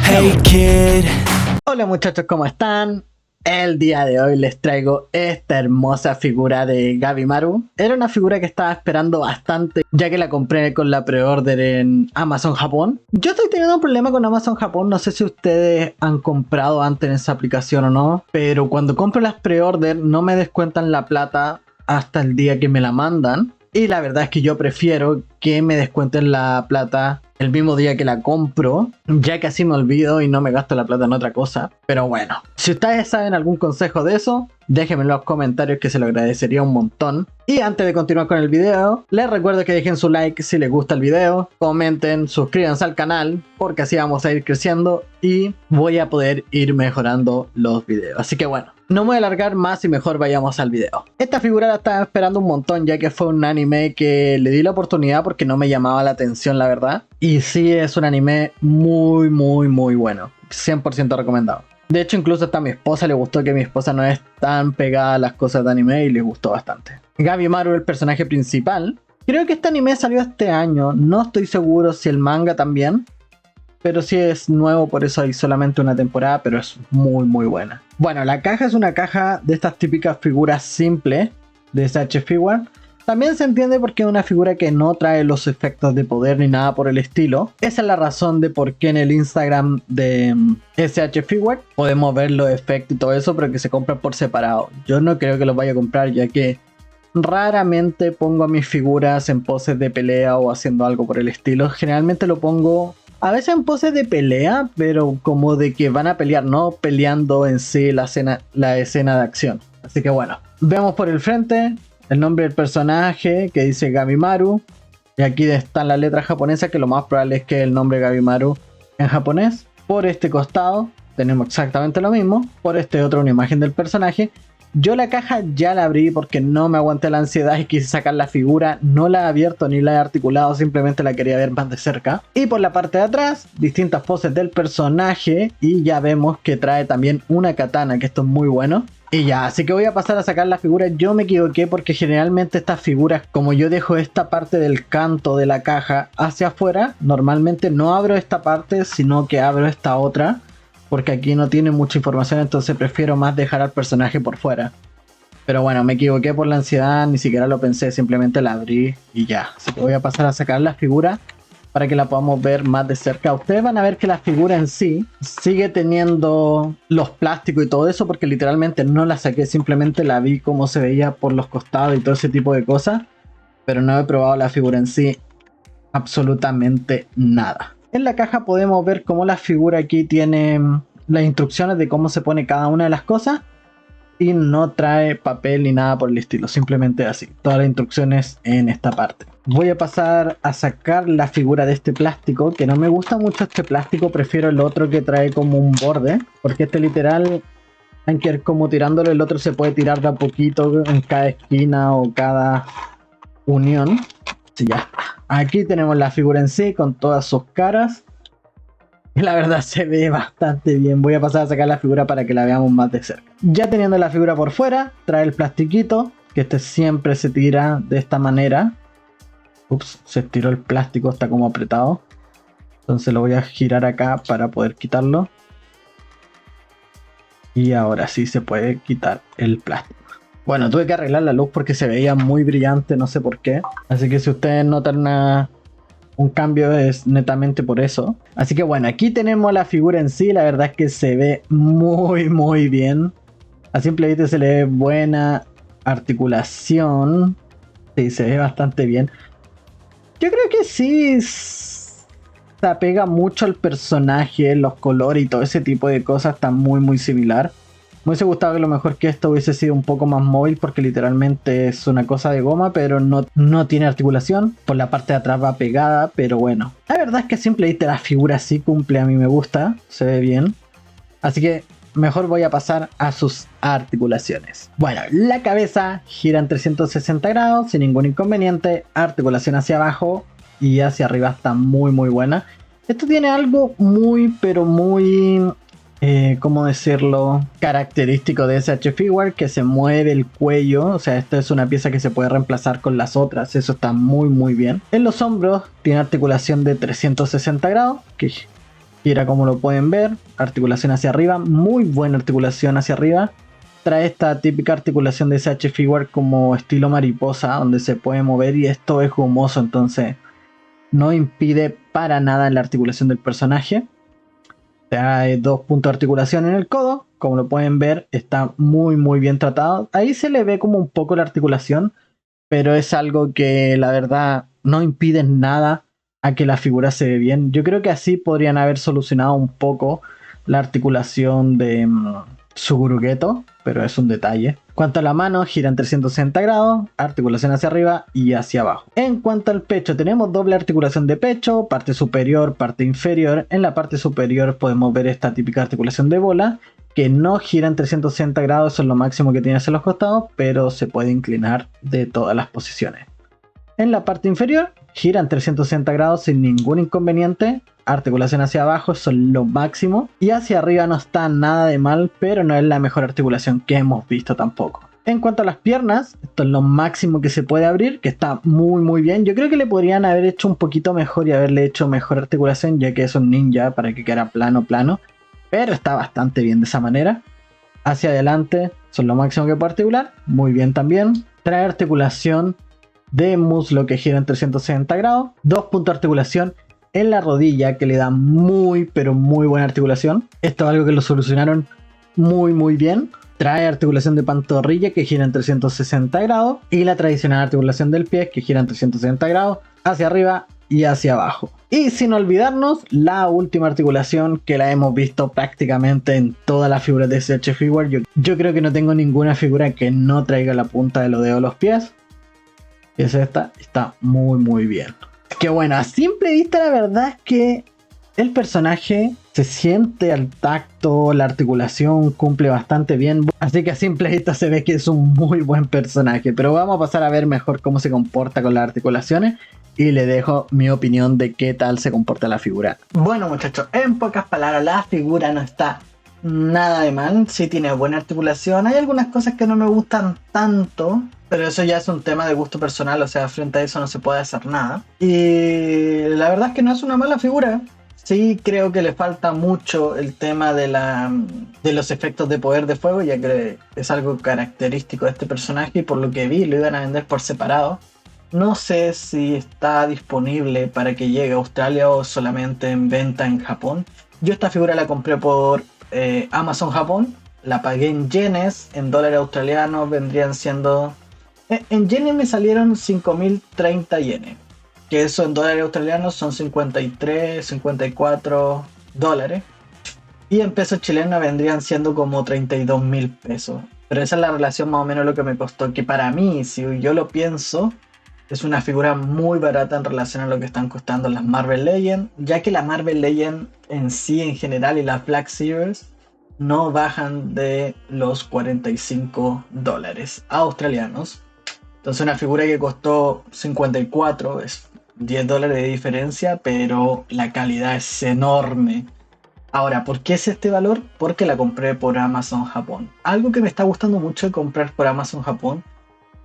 Hey kid. Hola muchachos, ¿cómo están? El día de hoy les traigo esta hermosa figura de Gabimaru. Era una figura que estaba esperando bastante, ya que la compré con la pre-order en Amazon Japón. Yo estoy teniendo un problema con Amazon Japón, no sé si ustedes han comprado antes en esa aplicación o no, pero cuando compro las pre-order no me descuentan la plata hasta el día que me la mandan. Y la verdad es que yo prefiero que me descuenten la plata el mismo día que la compro, ya que así me olvido y no me gasto la plata en otra cosa. Pero bueno, si ustedes saben algún consejo de eso, déjenme en los comentarios que se lo agradecería un montón. Y antes de continuar con el video, les recuerdo que dejen su like si les gusta el video, comenten, suscríbanse al canal, porque así vamos a ir creciendo y voy a poder ir mejorando los videos. Así que bueno, no me voy a alargar más y mejor vayamos al video. Esta figura la estaba esperando un montón, ya que fue un anime que le di la oportunidad porque no me llamaba la atención, la verdad. Y sí, es un anime muy bueno, 100% recomendado. De hecho, incluso hasta a mi esposa le gustó, que mi esposa no es tan pegada a las cosas de anime y le gustó bastante. Gabimaru, el personaje principal. Creo que este anime salió este año, no estoy seguro si el manga también, pero sí es nuevo, por eso hay solamente una temporada, pero es muy buena. Bueno, la caja es una caja de estas típicas figuras simples de SH Figure. También se entiende porque es una figura que no trae los efectos de poder ni nada por el estilo. Esa es la razón de por qué en el Instagram de SH Figure podemos ver los efectos y todo eso, pero que se compran por separado. Yo no creo que los vaya a comprar, ya que raramente pongo a mis figuras en poses de pelea o haciendo algo por el estilo. Generalmente lo pongo a veces en poses de pelea, pero como de que van a pelear, no peleando en sí la escena de acción. Así que bueno, vemos por el frente el nombre del personaje que dice Gabimaru. Y aquí están las letras japonesas, que lo más probable es que el nombre Gabimaru en japonés. Por este costado tenemos exactamente lo mismo. Por este otro, una imagen del personaje. Yo la caja ya la abrí porque no me aguanté la ansiedad y quise sacar la figura. No la he abierto ni la he articulado, simplemente la quería ver más de cerca. Y por la parte de atrás, distintas poses del personaje. Y ya vemos que trae también una katana, que esto es muy bueno. Y ya, así que voy a pasar a sacar la figura. Yo me equivoqué porque generalmente estas figuras, como yo dejo esta parte del canto de la caja hacia afuera, normalmente no abro esta parte, sino que abro esta otra, porque aquí no tiene mucha información, entonces prefiero más dejar al personaje por fuera. Pero bueno, me equivoqué por la ansiedad, ni siquiera lo pensé, simplemente la abrí y ya. Así que voy a pasar a sacar la figura para que la podamos ver más de cerca. Ustedes van a ver que la figura en sí sigue teniendo los plásticos y todo eso, porque literalmente no la saqué, simplemente la vi cómo se veía por los costados y todo ese tipo de cosas, pero no he probado la figura en sí absolutamente nada. En la caja podemos ver cómo la figura aquí tiene las instrucciones de cómo se pone cada una de las cosas, y no trae papel ni nada por el estilo, simplemente así, todas las instrucciones en esta parte. Voy a pasar a sacar la figura de este plástico, que no me gusta mucho este plástico, prefiero el otro que trae como un borde, porque este literal hay que ir como tirándolo, el otro se puede tirar de a poquito en cada esquina o cada unión. Sí, ya. Aquí tenemos la figura en sí con todas sus caras. La verdad se ve bastante bien. Voy a pasar a sacar la figura para que la veamos más de cerca. Ya teniendo la figura por fuera, trae el plastiquito, que este siempre se tira de esta manera. Ups, se estiró el plástico, está como apretado. Entonces lo voy a girar acá para poder quitarlo. Y ahora sí se puede quitar el plástico. Bueno, tuve que arreglar la luz porque se veía muy brillante, no sé por qué. Así que si ustedes notan un cambio es netamente por eso. Así que bueno, aquí tenemos la figura en sí. La verdad es que se ve muy bien. A simple vista se le ve buena articulación. Sí, se ve bastante bien. Yo creo que sí se apega mucho al personaje, los colores y todo ese tipo de cosas está muy similar. Me hubiese gustado que lo mejor que esto hubiese sido un poco más móvil, porque literalmente es una cosa de goma, pero no tiene articulación. Por la parte de atrás va pegada, pero bueno. La verdad es que a simple vista la figura sí cumple, a mí me gusta, se ve bien. Así que mejor voy a pasar a sus articulaciones. Bueno, la cabeza gira en 360 grados sin ningún inconveniente. Articulación hacia abajo y hacia arriba está muy buena. Esto tiene algo pero muy... ¿cómo decirlo? Característico de SH Figure, que se mueve el cuello. O sea, esta es una pieza que se puede reemplazar con las otras. Eso está muy bien. En los hombros tiene articulación de 360 grados, que Gira como lo pueden ver, articulación hacia arriba, muy buena articulación hacia arriba. Trae esta típica articulación de SH Figure como estilo mariposa, donde se puede mover y esto es gomoso, entonces no impide para nada la articulación del personaje. Trae 2 puntos de articulación en el codo, como lo pueden ver está muy bien tratado. Ahí se le ve como un poco la articulación, pero es algo que la verdad no impide nada a que la figura se ve bien. Yo creo que así podrían haber solucionado un poco la articulación de Suguru Geto, pero es un detalle. En cuanto a la mano, gira en 360 grados, articulación hacia arriba y hacia abajo. En cuanto al pecho, tenemos doble articulación de pecho, parte superior, parte inferior. En la parte superior podemos ver esta típica articulación de bola, que no gira en 360 grados, eso es lo máximo que tiene hacia los costados, pero se puede inclinar de todas las posiciones. En la parte inferior, gira en 360 grados sin ningún inconveniente, articulación hacia abajo, eso es lo máximo, y hacia arriba no está nada de mal, pero no es la mejor articulación que hemos visto tampoco. En cuanto a las piernas, esto es lo máximo que se puede abrir, que está muy bien. Yo creo que le podrían haber hecho un poquito mejor y haberle hecho mejor articulación, ya que es un ninja para que quedara plano, pero está bastante bien de esa manera. Hacia adelante, son lo máximo que puede articular, muy bien también. Trae articulación de muslo que gira en 360 grados, 2 puntos de articulación en la rodilla que le da muy buena articulación. Esto es algo que lo solucionaron muy bien. Trae articulación de pantorrilla que gira en 360 grados y la tradicional articulación del pie que gira en 360 grados hacia arriba y hacia abajo. Y sin olvidarnos la última articulación que la hemos visto prácticamente en todas las figuras de SH Figure. Yo creo que no tengo ninguna figura que no traiga la punta de los dedos a los pies. Es esta, está muy bien. Que bueno, a simple vista la verdad es que el personaje se siente al tacto, la articulación cumple bastante bien, así que a simple vista se ve que es un muy buen personaje. Pero vamos a pasar a ver mejor cómo se comporta con las articulaciones y le dejo mi opinión de qué tal se comporta la figura. Bueno muchachos, en pocas palabras, la figura no está nada de mal, sí tiene buena articulación. Hay algunas cosas que no me gustan tanto, pero eso ya es un tema de gusto personal, o sea, frente a eso no se puede hacer nada. Y la verdad es que no es una mala figura. Sí creo que le falta mucho el tema de los efectos de poder de fuego, ya que es algo característico de este personaje y por lo que vi lo iban a vender por separado. No sé si está disponible para que llegue a Australia o solamente en venta en Japón. Yo esta figura la compré por Amazon Japón, la pagué en yenes, en dólares australianos vendrían siendo... En yenes me salieron 5.030 yenes, que eso en dólares australianos son 53, 54 dólares. Y en pesos chilenos vendrían siendo como 32.000 pesos. Pero esa es la relación más o menos lo que me costó, que para mí, si yo lo pienso, es una figura muy barata en relación a lo que están costando las Marvel Legends, ya que la Marvel Legends en sí en general y las Black Series no bajan de los 45 dólares australianos. Entonces una figura que costó 54 es 10 dólares de diferencia, pero la calidad es enorme. Ahora, ¿por qué es este valor? Porque la compré por Amazon Japón. Algo que me está gustando mucho de comprar por Amazon Japón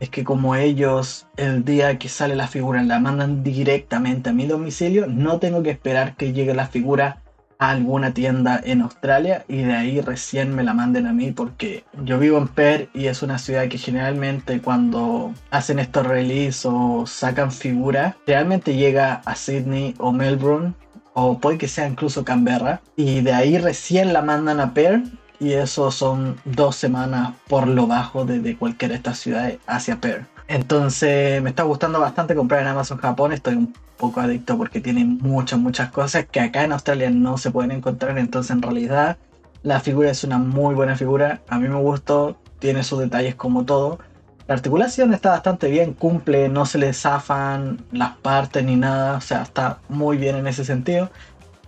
es que como ellos el día que sale la figura la mandan directamente a mi domicilio, no tengo que esperar que llegue la figura a alguna tienda en Australia y de ahí recién me la manden a mí, porque yo vivo en Perth y es una ciudad que generalmente cuando hacen estos release o sacan figuras, realmente llega a Sydney o Melbourne o puede que sea incluso Canberra y de ahí recién la mandan a Perth. Y eso son 2 semanas por lo bajo desde cualquiera de estas ciudades hacia Perth. Entonces me está gustando bastante comprar en Amazon Japón. Estoy un poco adicto porque tiene muchas cosas que acá en Australia no se pueden encontrar. Entonces en realidad la figura es una muy buena figura. A mí me gustó, tiene sus detalles como todo. La articulación está bastante bien, cumple, no se le zafan las partes ni nada. O sea, está muy bien en ese sentido.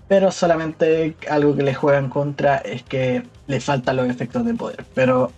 Pero solamente algo que le juega en contra es que le faltan los efectos de poder. Pero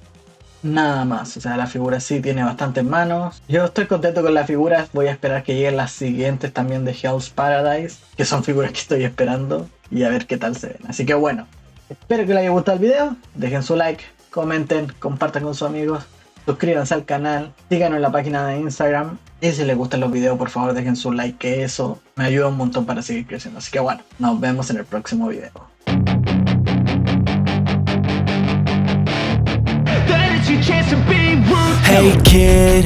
nada más. O sea, la figura sí tiene bastantes manos. Yo estoy contento con las figuras. Voy a esperar que lleguen las siguientes también de Hell's Paradise, que son figuras que estoy esperando. Y a ver qué tal se ven. Así que bueno, espero que les haya gustado el video. Dejen su like, comenten, compartan con sus amigos. suscríbanse al canal, síganos en la página de Instagram y si les gustan los videos por favor dejen su like, que eso me ayuda un montón para seguir creciendo. Así que bueno, nos vemos en el próximo video. Hey kid,